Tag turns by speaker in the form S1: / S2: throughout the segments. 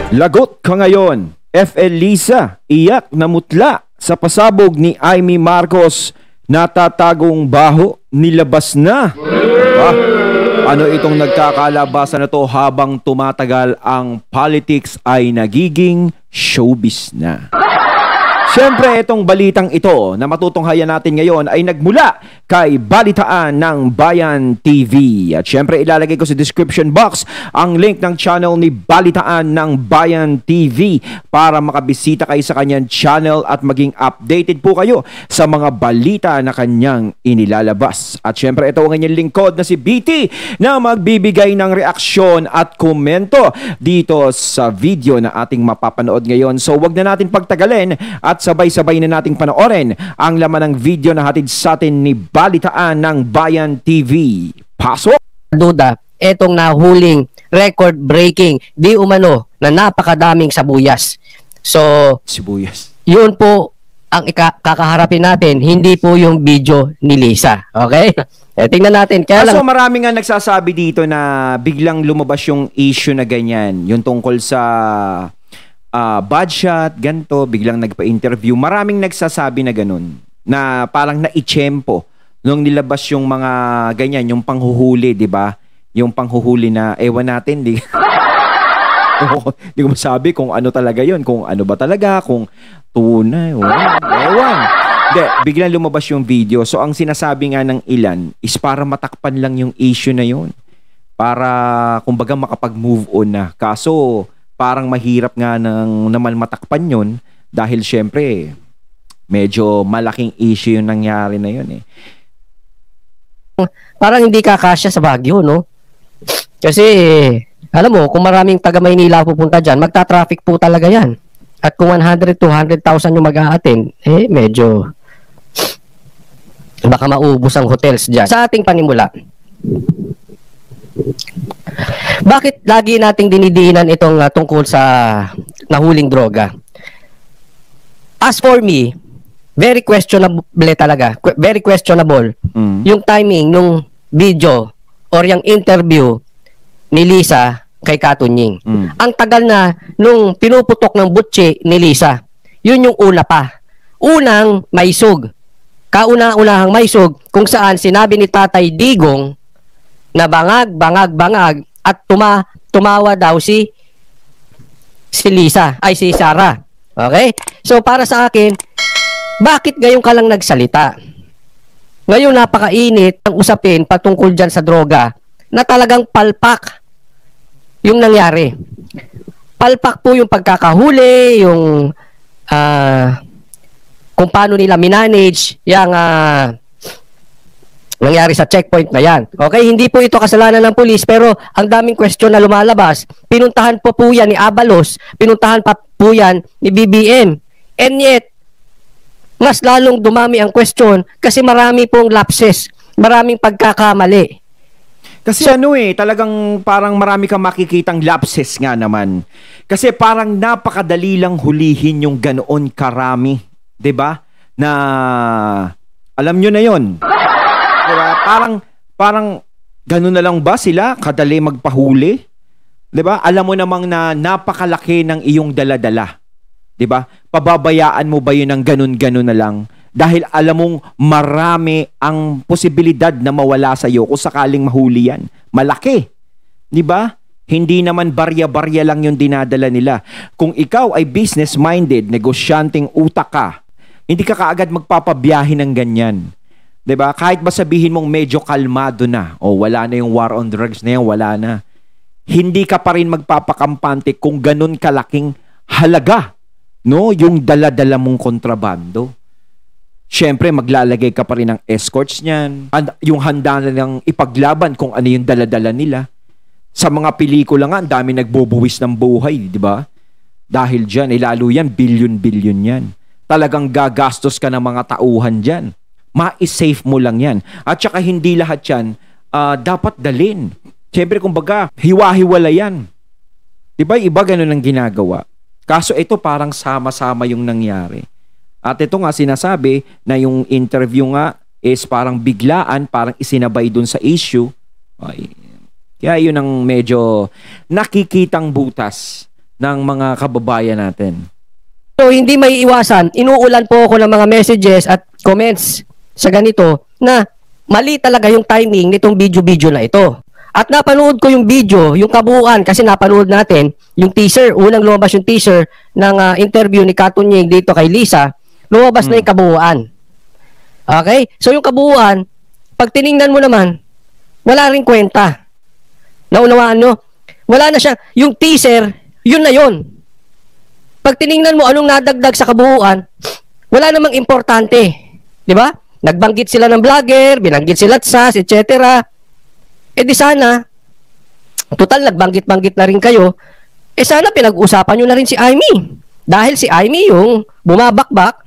S1: Lagot ka ngayon, FL Liza, iyak na mutla sa pasabog ni Amy Marcos, natatagong baho, nilabas na. Ano itong nagkakalabasan na to habang tumatagal ang politics ay nagiging showbiz na. Siyempre, itong balitang ito na matutunghayan natin ngayon ay nagmula kay Balitaan ng Bayan TV. At siyempre, ilalagay ko sa description box ang link ng channel ni Balitaan ng Bayan TV para makabisita kayo sa kanyang channel at maging updated po kayo sa mga balita na kanyang inilalabas. At siyempre, ito ang inyong lingkod na si BT na magbibigay ng reaksyon at komento dito sa video na ating mapapanood ngayon. So, wag na natin pagtagalin at sabay-sabay na nating panoorin ang laman ng video na hatid sa atin ni Balitaan ng Bayan TV. Pasok!
S2: Duda, etong nahuling record-breaking di umano na napakadaming sabuyas. So,
S1: sibuyas.
S2: Yun po ang kakaharapin natin, hindi po yung video ni Liza. Okay? Tingnan natin. Kaya lang,
S1: marami nga nagsasabi dito na biglang lumabas yung issue na ganyan. Yung tungkol sa bad shot, ganto, biglang nagpa-interview. Maraming nagsasabi na ganun, na parang naichempo nung nilabas yung mga ganyan, yung panghuhuli, di ba? Yung panghuhuli na, ewan natin, di ko masabi kung ano talaga yun, kung ano ba talaga, kung tunay, ewan. Hindi, biglang lumabas yung video. So, ang sinasabi nga ng ilan is para matakpan lang yung issue na yun. Para, kumbaga, makapag-move on na. Kaso, parang mahirap nga naman matakpan yun dahil syempre medyo malaking issue yung nangyari na yun eh.
S2: Parang hindi kakasya sa Baguio, no? Kasi alam mo, kung maraming taga Maynila pupunta dyan, magta-traffic po talaga yan. At kung 100-200,000 yung mag-a-attend, medyo baka maubos ang hotels dyan. Sa ating panimula, bakit lagi nating dinidiinan itong tungkol sa nahuling droga? As for me, very questionable talaga. Very questionable yung timing nung video or yung interview ni Liza kay Katunying. Ang tagal na nung pinuputok ng butche ni Liza. Yun yung una pa. Unang maisog. Kauna-unahang maisog kung saan sinabi ni Tatay Digong na bangag at tumawa daw si Liza, ay si Sarah. Okay? So para sa akin, bakit ngayon ka lang nagsalita? Ngayon napakainit ang usapin patungkol dyan sa droga na talagang palpak yung nangyari. Palpak po yung pagkakahuli, yung kung paano nila minanage yung nangyari sa checkpoint na yan. Okay, hindi po ito kasalanan ng pulis, pero ang daming question na lumalabas. Pinuntahan po yan ni Abalos, pinuntahan pa po yan ni BBM. And yet, mas lalong dumami ang question kasi marami pong lapses, maraming pagkakamali.
S1: Kasi talagang parang marami kang makikitang lapses nga naman. Kasi parang napakadali lang hulihin yung ganoon karami. 'Di ba? Na alam nyo na yon. Diba? Parang gano'n na lang ba sila kadali magpahuli? 'Di ba? Alam mo namang na napakalaki ng iyong daladala. 'Di ba? Pababayaan mo ba 'yun ng ganun-ganun na lang? Dahil alam mong marami ang posibilidad na mawala sa iyo kung sakaling mahuli yan. Malaki. 'Di ba? Hindi naman barya-barya lang 'yung dinadala nila. Kung ikaw ay business-minded, negosyanteng utak ka, hindi ka kaagad magpapabiyahe ng ganyan. 'Di ba? Kahit ba sabihin mong medyo kalmado na, o wala na yung war on drugs na yan, wala na. Hindi ka pa rin magpapakampante kung ganun kalaking halaga, no? Yung dala-dala mong kontrabando. Siyempre, maglalagay ka pa rin ng escorts niyan. Yung handa na lang ipaglaban kung ano yung dala-dala nila. Sa mga pelikula nga, ang dami nagbubuwis ng buhay, 'di ba? Dahil diyan, lalo yan, billion-billion yan. Talagang gagastos ka ng mga tauhan diyan. Ma-safe mo lang yan. At saka hindi lahat yan dapat dalin. Siyempre, kumbaga, hiwa-hiwala yan. Diba? Iba ganun ang ginagawa. Kaso ito parang sama-sama yung nangyari. At ito nga sinasabi na yung interview nga is parang biglaan, parang isinabay dun sa issue. Ay, kaya yun ang medyo nakikitang butas ng mga kababayan natin.
S2: So, hindi may iwasan. Inuulan po ako ng mga messages at comments sa ganito na mali talaga yung timing nitong video-video na ito. At napanood ko yung video, yung kabuuan, kasi napanood natin yung teaser, unang lumabas yung teaser ng interview ni Katunying dito kay Lisa, lumabas na yung kabuuan. Okay? So, yung kabuuan, pag tiningnan mo naman, wala rin kwenta. Naunawaan nyo? Wala na siya. Yung teaser, yun na yun. Pag tiningnan mo anong nadagdag sa kabuuan, wala namang importante. Di ba? Nagbanggit sila ng vlogger, binanggit sila SAS, etc. Eh di sana, total nagbanggit-banggit na rin kayo, eh sana pinag-usapan nyo na rin si Amy. Dahil si Amy yung bumabakbak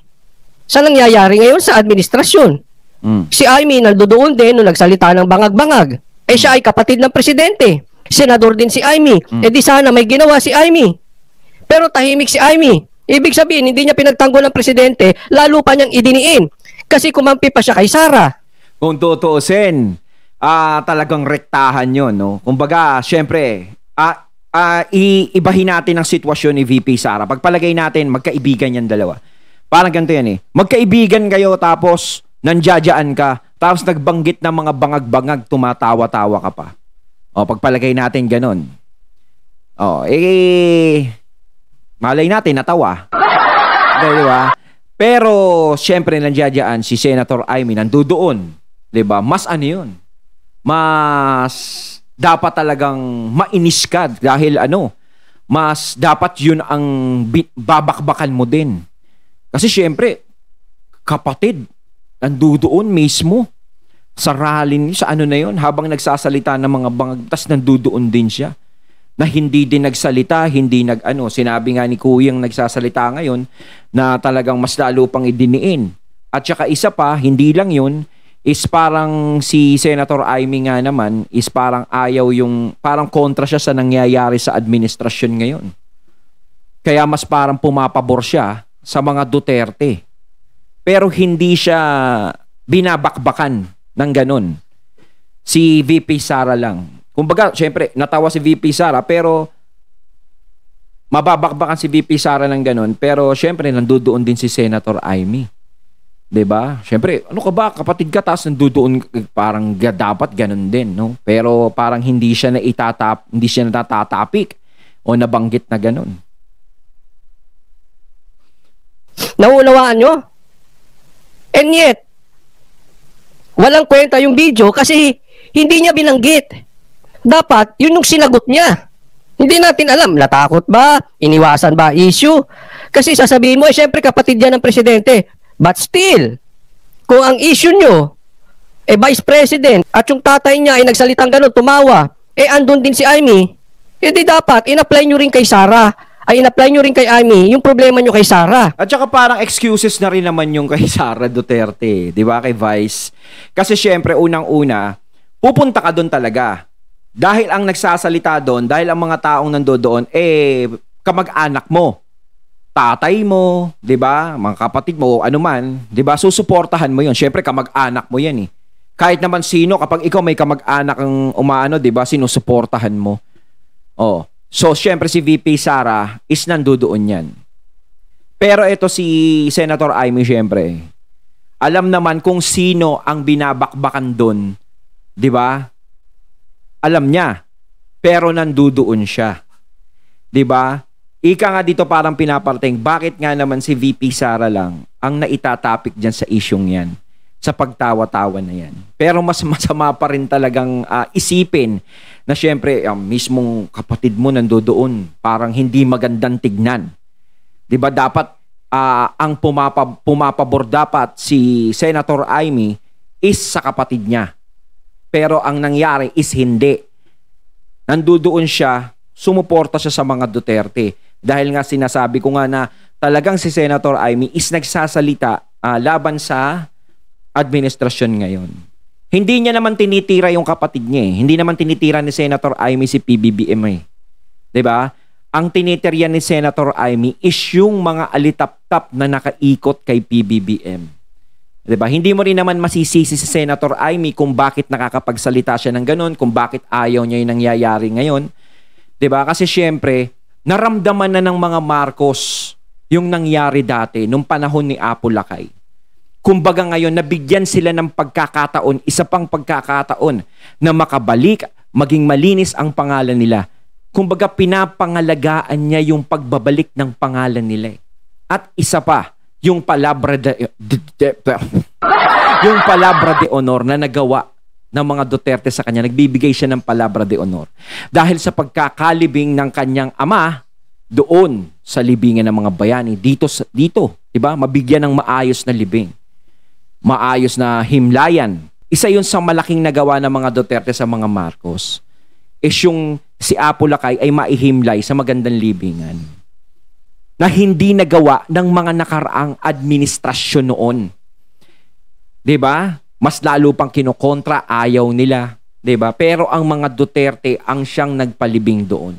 S2: sa nangyayari ngayon sa administrasyon. Si Amy nandoon din nung nagsalita ng bangag-bangag. Eh siya ay kapatid ng presidente. Senador din si Amy. Eh di sana may ginawa si Amy. Pero tahimik si Amy. Ibig sabihin, hindi niya pinagtanggol ng presidente, lalo pa niyang idiniin. Kasi kumampi pa siya kay Sara.
S1: Kung tutuusin, talagang rektahan yun, no? Kumbaga, syempre, iibahin natin ang sitwasyon ni VP Sara. Pagpalagay natin, magkaibigan yan dalawa. Parang ganito yan eh. Magkaibigan kayo, tapos nandiyadyaan ka, tapos nagbanggit ng mga bangag-bangag, tumatawa-tawa ka pa. O, pagpalagay natin ganon. O, malay natin, natawa. Di ba? Pero, syempre, nandiyadyaan si Senator Amy, nandoon. Di ba? Mas ano yun? Mas dapat talagang mainis ka dahil mas dapat yun ang babakbakan mo din. Kasi syempre, kapatid, nandoon mismo sa rally, sa na yun, habang nagsasalita ng mga bangag, tas nandoon din siya. Na hindi din nagsalita, hindi sinabi nga ni Kuyang nagsasalita ngayon na talagang mas lalo pang idiniin. At saka isa pa, hindi lang yun, is parang si Senator Amy nga naman is parang parang kontra siya sa nangyayari sa administrasyon ngayon. Kaya mas parang pumapabor siya sa mga Duterte. Pero hindi siya binabakbakan ng ganun. Si VP Sara lang. Kumbaga, syempre, natawa si VP Sara, pero mababakbakan si VP Sara ng ganun. Pero syempre, nandoon din si Senator Amy. 'Di ba? Syempre, ano ka ba? Kapatid ka, tapos nandoon, parang dapat ganun din, no? Pero parang hindi siya natatapik o nabanggit na ganun.
S2: Nauunawaan nyo? And yet, walang kwenta yung video kasi hindi niya binanggit. Dapat, yun yung sinagot niya. Hindi natin alam, natakot ba? Iniwasan ba issue? Kasi sasabihin mo, syempre kapatid yan ng presidente. But still, kung ang issue nyo, vice president, at yung tatay niya ay nagsalitang ganun, tumawa, andun din si Amy, hindi dapat, in-apply nyo rin kay Sara. In-apply nyo rin kay Amy, yung problema nyo kay Sara.
S1: At saka parang excuses na rin naman yung kay Sara Duterte, di ba, kay Vice? Kasi syempre, unang-una, pupunta ka doon talaga. Dahil ang nagsasalita doon, dahil ang mga taong nandoon, kamag-anak mo, tatay mo, 'di ba? Mga kapatid mo, ano man, 'di ba? Susuportahan mo 'yon. Syempre kamag-anak mo 'yan eh. Kahit naman sino, kapag ikaw may kamag-anak ang 'di ba? Sinusuportahan mo. Oh. So syempre si VP Sara is nandoon 'yan. Pero ito si Senator Amy, syempre, alam naman kung sino ang binabakbakan doon, 'di ba? Alam niya, pero nandoon siya. 'Di ba? Ika nga dito parang pinaparting, bakit nga naman si VP Sara lang ang naitatapik dyan sa isyong yan, sa pagtawa-tawa na yan. Pero mas masama pa rin talagang isipin na syempre mismong kapatid mo nandoon, parang hindi magandang tignan. 'Di ba dapat ang pumapabor dapat si Senator Amy is sa kapatid niya. Pero ang nangyari is hindi. Nandoon siya, sumuporta siya sa mga Duterte. Dahil nga sinasabi ko nga na talagang si Senator Amy is nagsasalita laban sa administrasyon ngayon. Hindi niya naman tinitira yung kapatid niya eh. Hindi naman tinitira ni Senator Amy si PBBM eh. 'Di ba? Ang tinitirya ni Senator Amy is yung mga alitap-tap na nakaikot kay PBBM. 'Di ba? Hindi mo rin naman masisisi si Senator Amy kung bakit nakakapagsalita siya ng ganun, kung bakit ayaw niya yung nangyayari ngayon. 'Di ba? Kasi syempre, naramdaman na ng mga Marcos yung nangyari dati nung panahon ni Apo Lakay. Kumbaga ngayon, nabigyan sila ng pagkakataon, isa pang pagkakataon na makabalik, maging malinis ang pangalan nila. Kumbaga, pinapangalagaan niya yung pagbabalik ng pangalan nila. At isa pa, yung palabra de honor na nagawa ng mga Duterte sa kanya. Nagbibigay siya ng palabra de honor. Dahil sa pagkakalibing ng kanyang ama doon sa libingan ng mga bayani, dito, diba? Mabigyan ng maayos na libing. Maayos na himlayan. Isa yun sa malaking nagawa ng mga Duterte sa mga Marcos. Is yung si Apo Lakay ay maihimlay sa magandang libingan na hindi nagawa ng mga nakaraang administrasyon noon. 'Di ba? Mas lalo pang kinokontra, ayaw nila, 'di ba? Pero ang mga Duterte ang siyang nagpalibing doon.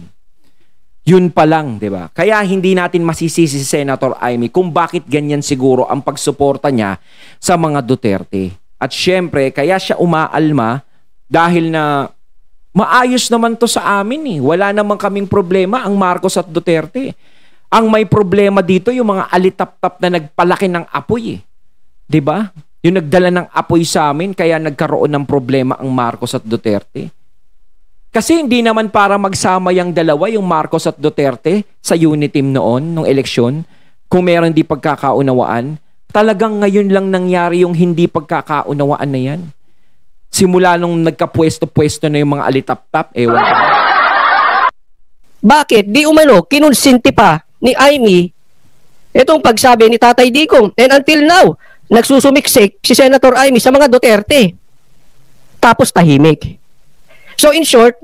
S1: Yun pa lang, 'di ba? Kaya hindi natin masisisi si Senator Amy kung bakit ganyan siguro ang pagsuporta niya sa mga Duterte. At syempre, kaya siya umaalma dahil na maayos naman to sa amin eh. Wala naman kaming problema ang Marcos at Duterte. Ang may problema dito yung mga alitap-tap na nagpalaki ng apoy eh. 'Di ba? Yung nagdala ng apoy sa amin kaya nagkaroon ng problema ang Marcos at Duterte. Kasi hindi naman para magsama yung dalawa, yung Marcos at Duterte sa unit team noon, nung eleksyon, kung meron di pagkakaunawaan, talagang ngayon lang nangyari yung hindi pagkakaunawaan na yan. Simula nung nagkapwesto-pwesto na yung mga alitap-tap, ewan ko.
S2: Bakit? Di umano, kinonsinti pa ni Amy itong pagsabi ni Tatay Digong. And until now, nagsusumiksik si Senator Amy sa mga Duterte. Tapos tahimik. So in short,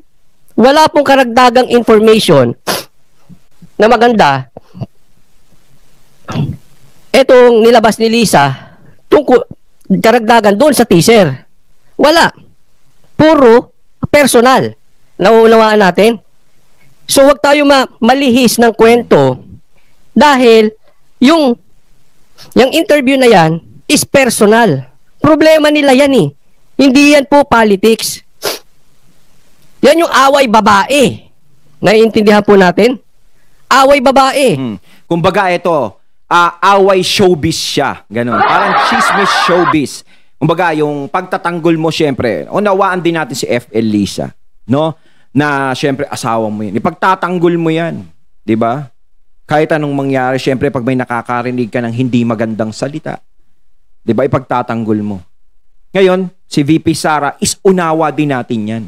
S2: wala pong karagdagang information na maganda etong nilabas ni Lisa tungkol karagdagan doon sa teaser. Wala. Puro personal. Nauunawaan natin. So wag tayo malihis ng kwento dahil yung interview na yan is personal. Problema nila yan eh. Hindi yan po politics. Yan yung away babae. Naiintindihan po natin? Away babae.
S1: Kumbaga ito, away showbiz siya. Ganon. Parang chismis showbiz. Kumbaga yung pagtatanggol mo syempre, unawaan din natin si FL Lisa. No? Na syempre asawa mo yan. Ipagtatanggol mo yan. 'Di ba? Kahit anong mangyari, syempre pag may nakakarinig ka ng hindi magandang salita, 'di ba, ipagtatanggol mo. Ngayon, si VP Sara is unawa din natin yan.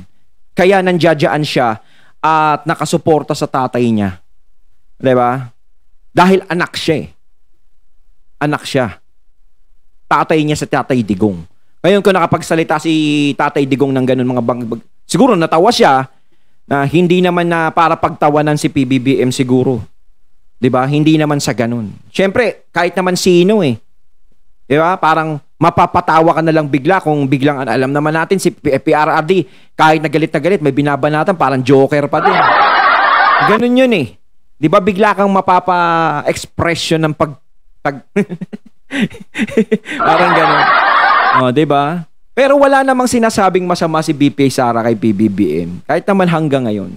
S1: Kaya nandiyadyaan siya at nakasuporta sa tatay niya. 'Di ba? Dahil anak siya eh. Anak siya. Tatay niya sa Tatay Digong. Ngayon kung nakapagsalita si Tatay Digong ng ganun mga siguro natawa siya na hindi naman na para pagtawanan si PBBM siguro. 'Di ba? Hindi naman sa ganun. Siyempre, kahit naman sino eh. 'Di ba? Parang mapapatawa ka na lang bigla kung biglang alam naman natin si PRRD kahit nagalit na galit may binabanatan parang joker pa din. Ganun 'yun eh. 'Di ba bigla kang mapapa-expression ng parang ganun. Oh, 'di ba? Pero wala namang sinasabing masama si BP Sara kay PBBM kahit naman hanggang ngayon.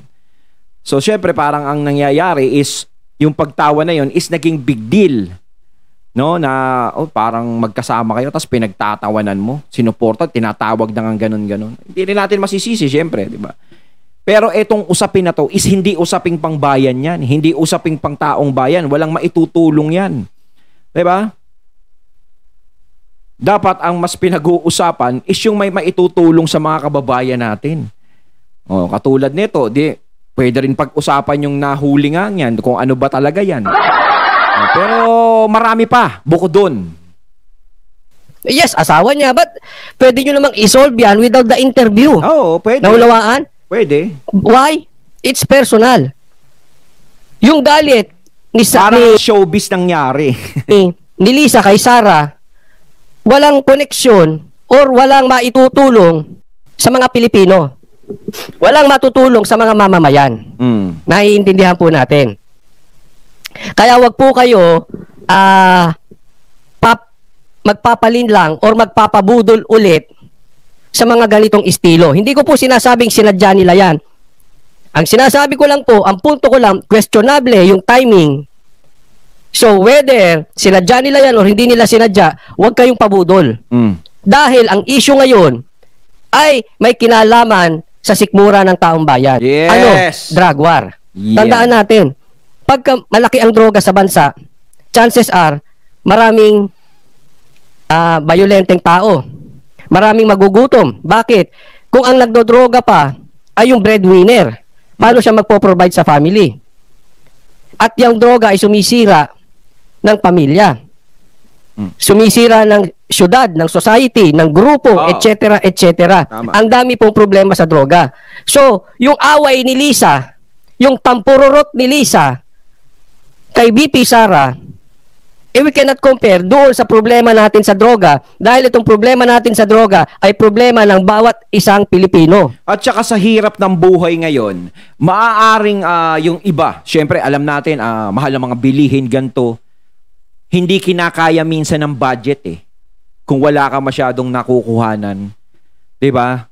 S1: So syempre parang ang nangyayari is yung pagtawa na 'yon is naging big deal. No, na parang magkasama kayo tapos pinagtatawanan mo, sinuporta, tinatawag na ng ganun-ganun. Hindi rin natin masisisi, syempre, di ba? Pero etong usapin na to is hindi usaping pangbayan yan, hindi usaping pangtaong bayan, walang maitutulong yan. Di ba? Dapat ang mas pinag-uusapan is yung may maitutulong sa mga kababayan natin. O, katulad nito, pwede rin pag-usapan yung nahuli nga yan, kung ano ba talaga yan. Pero marami pa, bukod doon.
S2: Yes, asawa niya. But pwede nyo namang isolve yan without the interview.
S1: Oo, pwede.
S2: Naunawaan?
S1: Pwede.
S2: Why? It's personal. Yung galit ni
S1: Parang showbiz nangyari.
S2: ni Lisa kay Sara, walang koneksyon or walang maitutulong sa mga Pilipino. Walang matutulong sa mga mamamayan. Naiintindihan po natin. Kaya wag po kayo magpapalin lang or magpapabudol ulit sa mga ganitong estilo. Hindi ko po sinasabing sinadya nila yan. Ang sinasabi ko lang po, ang punto ko lang, questionable yung timing. So, whether sinadya nila yan o hindi nila sinadya, huwag kayong pabudol. Dahil ang issue ngayon ay may kinalaman sa sikmura ng taong bayan.
S1: Yes.
S2: Ano? Drug war.
S1: Yeah.
S2: Tandaan natin, pagka malaki ang droga sa bansa, chances are, maraming violenteng tao. Maraming magugutom. Bakit? Kung ang nagdodroga pa ay yung breadwinner, paano siya magpo-provide sa family? At yung droga ay sumisira ng pamilya. Sumisira ng syudad, ng society, ng grupo, etc., etc. Ang dami pong problema sa droga. So, yung away ni Lisa, yung tampururot ni Lisa kay BP Sara, we cannot compare doon sa problema natin sa droga dahil itong problema natin sa droga ay problema ng bawat isang Pilipino.
S1: At saka sa hirap ng buhay ngayon, maaaring yung iba, syempre alam natin, mahal ang mga bilihin, ganito, hindi kinakaya minsan ng budget eh. Kung wala ka masyadong nakukuhanan. 'Di ba?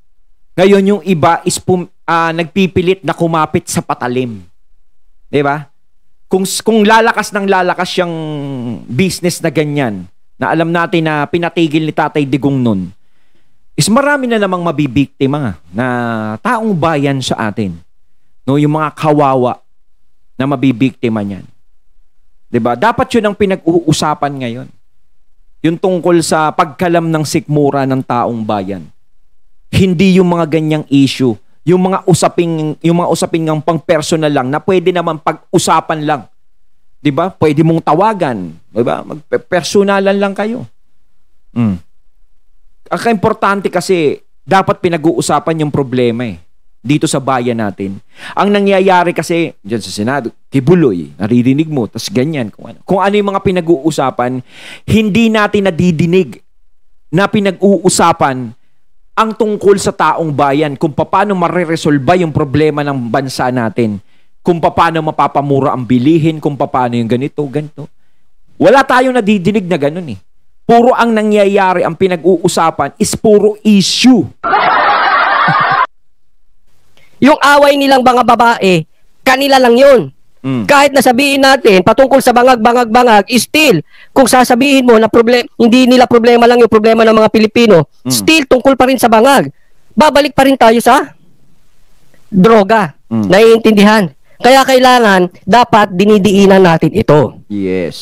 S1: Ngayon yung iba is nagpipilit na kumapit sa patalim. 'Di ba? Kung lalakas ng lalakas yung business na ganyan, na alam natin na pinatigil ni Tatay Digong nun, is marami na namang mabibiktima na taong bayan sa atin. No, yung mga kawawa na mabibiktima niyan. 'Di ba? Dapat 'yun ang pinag-uusapan ngayon. Yung tungkol sa pagkalam ng sikmura ng taong bayan. Hindi yung mga ganyang issue, yung mga usaping ng pang-personal lang na pwede naman pag-usapan lang. 'Di ba? Pwede mong tawagan, 'di ba? Magpe-personalan lang kayo. Ang importante kasi dapat pinag-uusapan yung problema eh. Dito sa bayan natin. Ang nangyayari kasi diyan sa Senado, kibuloy, naririnig mo, tas ganyan kung ano. Kung ano yung mga pinag-uusapan, hindi natin nadidinig na pinag-uusapan ang tungkol sa taong bayan, kung paano mareresolba yung problema ng bansa natin, kung paano mapapamura ang bilihin, kung paano yung ganito. Wala tayong nadidinig na ganun eh. Puro ang nangyayari, ang pinag-uusapan is puro issue.
S2: Yung away nilang mga babae, kanila lang yun. Kahit nasabihin natin patungkol sa bangag, still, kung sasabihin mo na hindi nila problema lang yung problema ng mga Pilipino, still tungkol pa rin sa bangag. Babalik pa rin tayo sa droga. Naiintindihan. Kaya kailangan, dapat dinidiinan natin ito.
S1: Yes.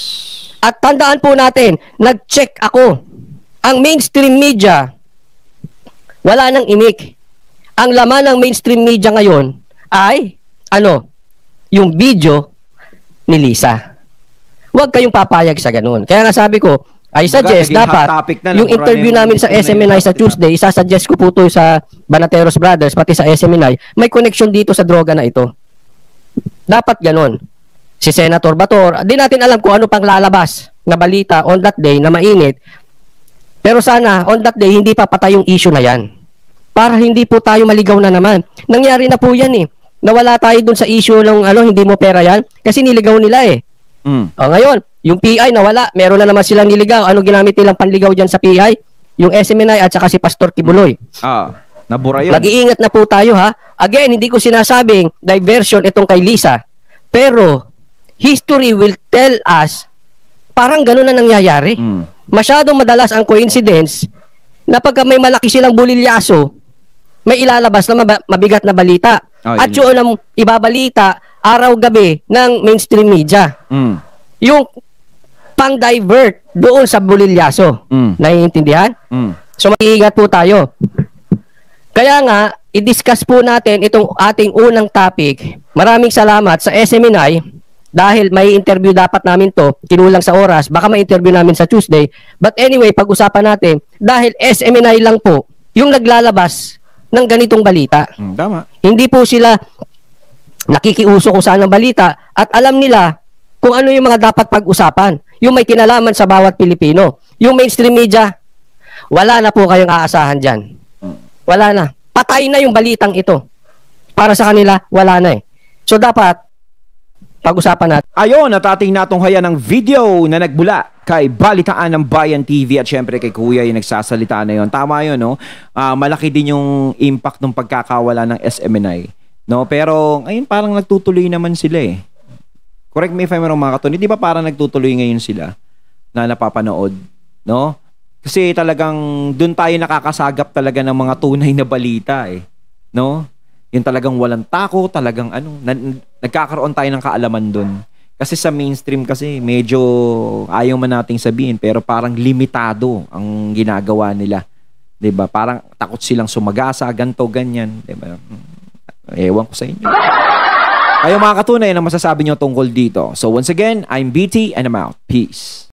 S2: At tandaan po natin, nag-check ako. Ang mainstream media, wala nang imik. Ang laman ng mainstream media ngayon ay, yung video ni Lisa. Huwag kayong papayag sa ganun. Kaya nga sabi ko, I suggest dapat yung interview namin sa SMNI sa Tuesday, isasuggest ko po ito sa Banateros Brothers, pati sa SMNI, may connection dito sa droga na ito. Dapat ganun. Si Senator Bator, di natin alam kung ano pang lalabas na balita on that day na mainit. Pero sana, on that day, hindi papatay yung issue na yan. Para hindi po tayo maligaw na naman. Nangyari na po yan eh. Nawala tayo dun sa issue ng hindi mo pera yan kasi niligaw nila eh. O ngayon, yung PI nawala, meron na naman silang niligaw. Ano ginamit nilang panligaw dyan sa PI? Yung SMNI at saka si Pastor Kibuloy.
S1: Nabura yun.
S2: Mag-iingat na po tayo ha. Again, hindi ko sinasabing diversion itong kay Lisa. Pero, history will tell us parang ganun na nangyayari. Masyadong madalas ang coincidence na pagka may malaki silang bulilyaso, may ilalabas na mabigat na balita. At yun ang ibabalita araw-gabi ng mainstream media. Yung pang-divert doon sa bulilyaso. Naiintindihan? So, mag-iingat po tayo. Kaya nga, i-discuss po natin itong ating unang topic. Maraming salamat sa SMNI dahil may interview dapat namin to. Kinulang sa oras. Baka may interview namin sa Tuesday. But anyway, pag-usapan natin dahil SMNI lang po yung naglalabas ng ganitong balita.
S1: Tama.
S2: Hindi po sila nakikiuso kung saan ang balita at alam nila kung ano yung mga dapat pag-usapan. Yung may kinalaman sa bawat Pilipino. Yung mainstream media, wala na po kayong aasahan dyan. Wala na. Patay na yung balitang ito. Para sa kanila, wala na eh. So dapat, pag-usapan natin.
S1: Ayon, at ating natunghayan ng video na nagbula kay Balitaan ng Bayan TV at syempre kay Kuya yung nagsasalita na yon. Tama yun, no? Malaki din yung impact ng pagkakawala ng SMNI No, pero ngayon parang nagtutuloy naman sila eh. Correct me if I'm wrong, mga katuni. Di ba parang nagtutuloy ngayon sila na napapanood, no? Kasi talagang doon tayo nakakasagap talaga ng mga tunay na balita eh, no? Yung talagang walang tako, talagang nagkakaroon tayo ng kaalaman doon. Kasi sa mainstream kasi medyo ayaw man nating sabihin pero parang limitado ang ginagawa nila. 'Di ba? Parang takot silang sumagasa, ganto ganyan, 'di ba? Ewan ko sa inyo. Kayo mga katunay, ano masasabi nyo tungkol dito? So once again, I'm BT and I'm out. Peace.